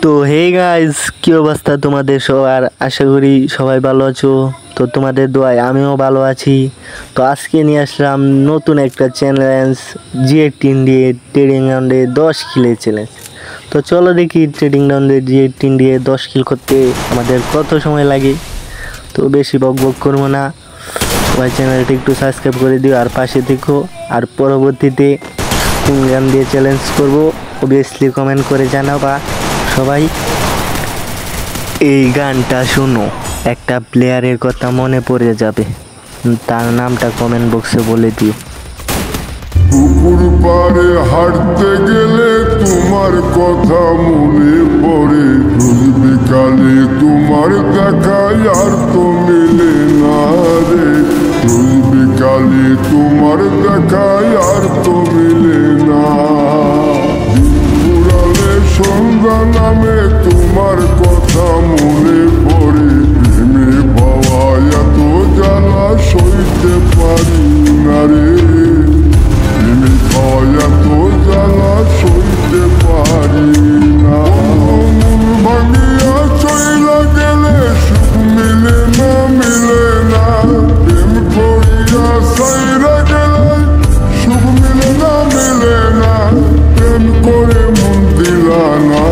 তো hey guys, কি অবস্থা তোমাদের সবার? আশা করি সবাই ভালো আছো। তো তোমাদের দোয়ায় আমিও ভালো আছি। তো আজকে নিয়ে আসলাম নতুন একটা চ্যালেঞ্জ, জি18 দিয়ে ট্রেডিং রাউন্ডে 10 কিলের চ্যালেঞ্জ। তো চলো দেখি ট্রেডিং রাউন্ডে জি18 দিয়ে 10 কিল করতে আমাদের কত সময় লাগে। তো বেশি বক বক করবো না, সবাই চ্যানেলটা একটু সাবস্ক্রাইব করে দিও আর পাশে থেকো। আর পরবর্তীতে কোন গান দিয়ে চ্যালেঞ্জ করবো অবভিয়াসলি কমেন্ট করে জানাবা সবাই। এই গানটা শোনো, একটা প্লেয়ারের কথা মনে পড়ে যাবে, তার নামটা কমেন্ট বক্সে বলে দিও। পুকুর পাড়ে হাঁটতে গেলে তোমার কথা মনে পড়ে, রোজ বিকালে তোমার দেখায় আর তো মিলে না রে, রোজ বিকালে তোমার দেখায় আর তো মিলে না। পুরালে সন্ধ্যা নামে তোমার কথা মনে পড়ে, প্রেমে পাওয়া এত জ্বালা সইতে পারি না রে, প্রেমে পাওয়া এত জ্বালা সইতে পারি না। মন ভাঙিয়া চইলা গেলে সুখ মিলে না, মিলে না, প্রেম করিয়া সাইরা গেলে সুখ মিলে না, মিলে না, প্রেম করে মন দিলা না,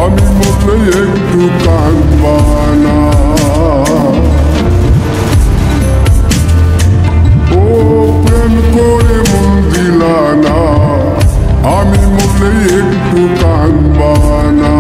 আমি মরলে একটু কাঁদবা না। ও প্রেম করে মন দিলা না, আমি মরলে একটু কাঁদবা না।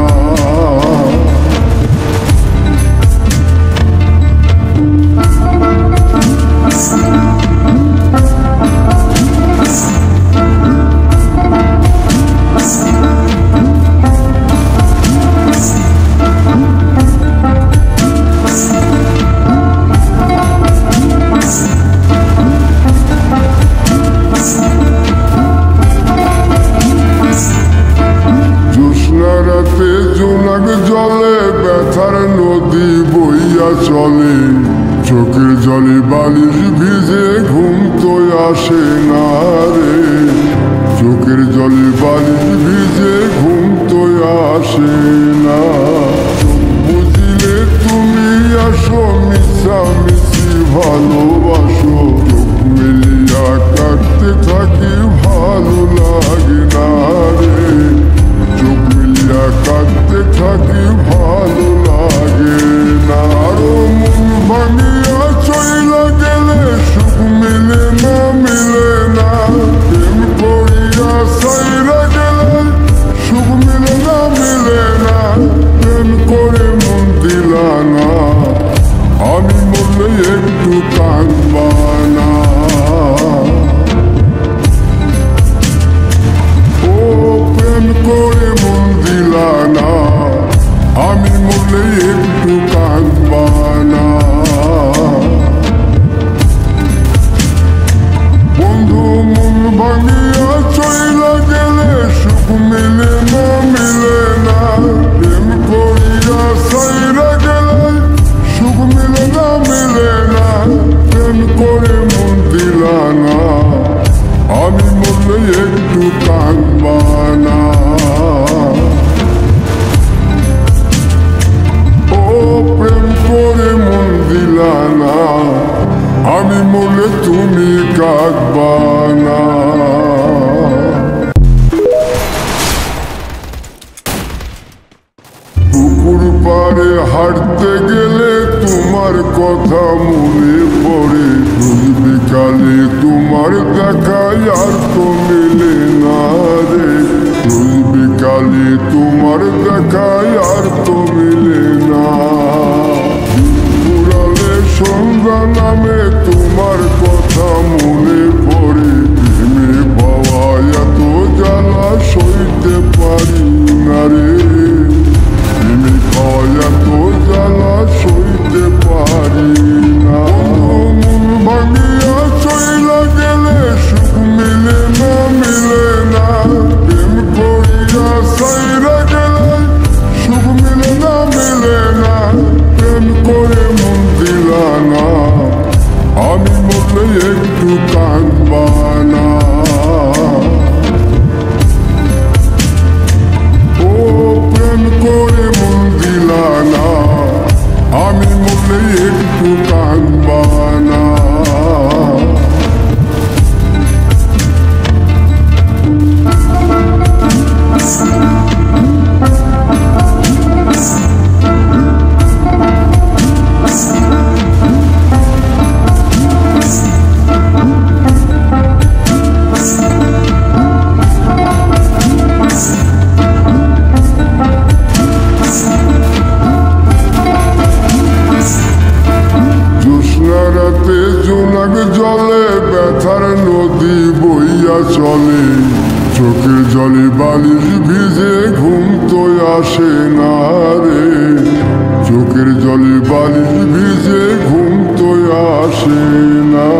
রাতে জোনাক জলে ব্যথার নদী বইয়া চলে, চোখের জলে বালিশ ভিজে ঘুম তো আসে না রে, চোখের জলে বালিশ ভিজে ঘুম তো আসে না। বুঝিলে তুমি আসো, মিশামিশি ভালোবাসো, চোখ মিলিয়া কাটতে থাকি ভালো লাগে না রে, চোখ মিলিয়া কাটতে থাকি ভালো লাগে না। আরো মন ভাঙিয়া চইলা গেলে সুখ মিলে না, মিলে না, প্রেম করিয়া সাইরা গেলে সুখ মিলে না, মিলে না, প্রেম করে মন দিলা না, আমি মরলে একটু কাঁদবা না। ও প্রেম করে মন দিলা না, আমি মরলে একটু কাঁদবা না। বন্ধু মন ভাঙিয়া চইলা গেলে সুখ মিলে না, মিলে না, প্রেম করিয়া সাইরা গেলে সুখ মিলে না, মিলে না, প্রেম করে মন দিলা না, আমি মরলে একটু কাঁদবা না। ও প্রেম করে মন দিলা না, আমি মরলে তুমি কাঁদবা না। পুকুর পাড়ে হাঁটতে গেলে তোমার কথা মনে পড়ে, রোজ বিকালে তোমার দেখায় আর তো মিলে না রে, রোজ বিকালে তোমার দেখায় আর তো মিলে না। পুরালে সন্ধ্যা নামে তোমার কথা মনে পড়ে, প্রেমে পাওয়া এত জ্বালা সইতে পারি না রে, প্রেমে পাওয়া এত জ্বালা সইতে পারি না। মন ভাঙিয়া চইলা গেলে সুখ মিলে না, মিলে না, প্রেম করিয়া সাইরা গেলে সুখ মিলে না, মিলে না, প্রেম করে মন দিলা না, আমি মরলে একটু কাঁদবা ভিজে ঘুম তো আসে না রে, চোখের জলে বালিশ ভিজে ঘুম তো আসে না।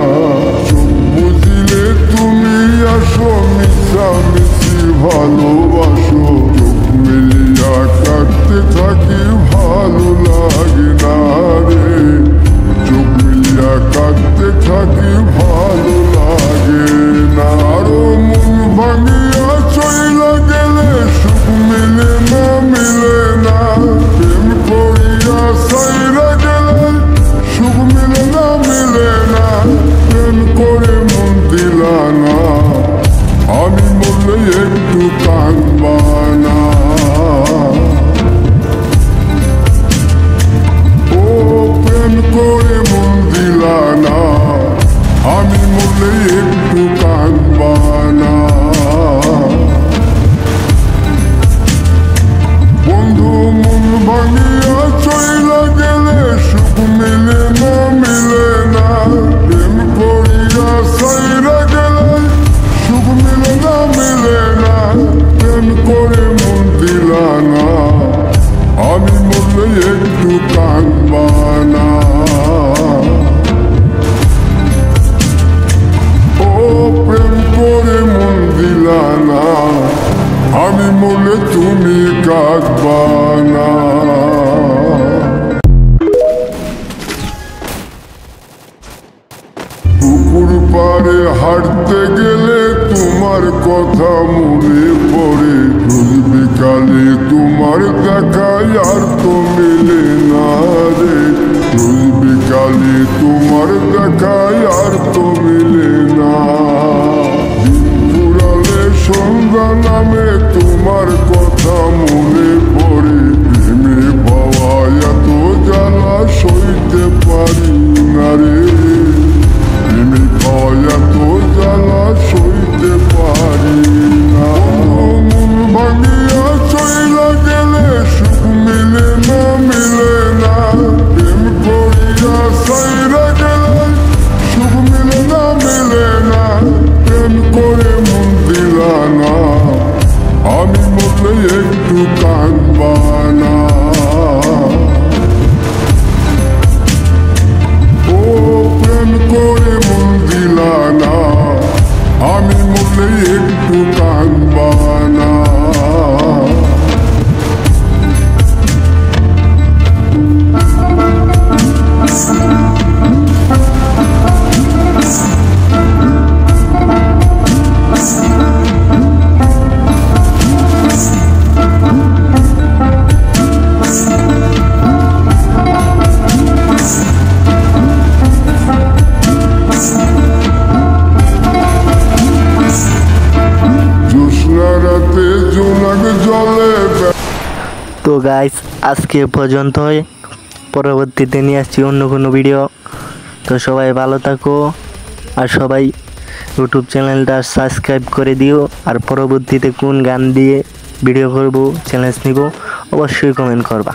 চোখ বুঝিলে তুমি আসো, মিশামিশি ভালোবাসো, চোখ মিলিয়া কাটতে থাকি ভালো লাগে না রে, চোখ মিলিয়া কাটতে থাকি ভালো লাগে না। আরো মন ভাঙিয়া চইলা গেলে সুখ মিলে না, মিলে না। প্রেম করিয়া সাইরা গেলে সুখ মিলে না, মিলে না। প্রেম করে মন দিলা না, আমি বললে একটু কাঁদবা না। ও প্রেম করে মন দিলা না, আমি বললে একটু কাঁদবা না। বন্ধু মন ভাঙিয়া চইলা গেলে সুখ মিলে না, মিলে না। প্রেম করিয়া সাইরা গেলে সুখ মিলে না, মিলে না। প্রেম করে মন দিলা না, আমি বললে একটু কাঁদবা না। ও প্রেম করে মন দিলা না, আমি বললে তুমি কাঁদবা না। পুকুর পাড়ে হাঁটতে গেলে তোমার কথা মনে পড়ে, রোজ বিকালে তোমার দেখায় আর তো মিলে না রে, রোজ বিকালে তোমার দেখায় আর তো মিলে না। দিন ফুরালে সন্ধ্যা নামে তোমার কথা মনে পড়ে, প্রেমে পাওয়া এত জ্বালা সইতে পারি না রে, প্রেমে পাওয়া এত জ্বালা সইতে পারি না। মন ভাঙিয়া চইলা গেলে সুখ মিলে না, মিলে না। প্রেম করিয়া সাইরা গেলে সুখ মিলে না, মিলে না। প্রেম করে মন দিলা না, আমি বললে একটু কাঁদবা না। ও প্রেম করে মন দিলা না, আমি বললে একটু কাঁদবা না। তো গাইস আজকে পর্যন্তই, পরবর্তীতে নিয়ে আসছি অন্য কোনো ভিডিও। তো সবাই ভালো থাকো, আর সবাই ইউটিউব চ্যানেলটা সাবস্ক্রাইব করে দিও। আর পরবর্তীতে কোন গান দিয়ে ভিডিও করব, চ্যালেঞ্জ নিব, অবশ্যই কমেন্ট করবা।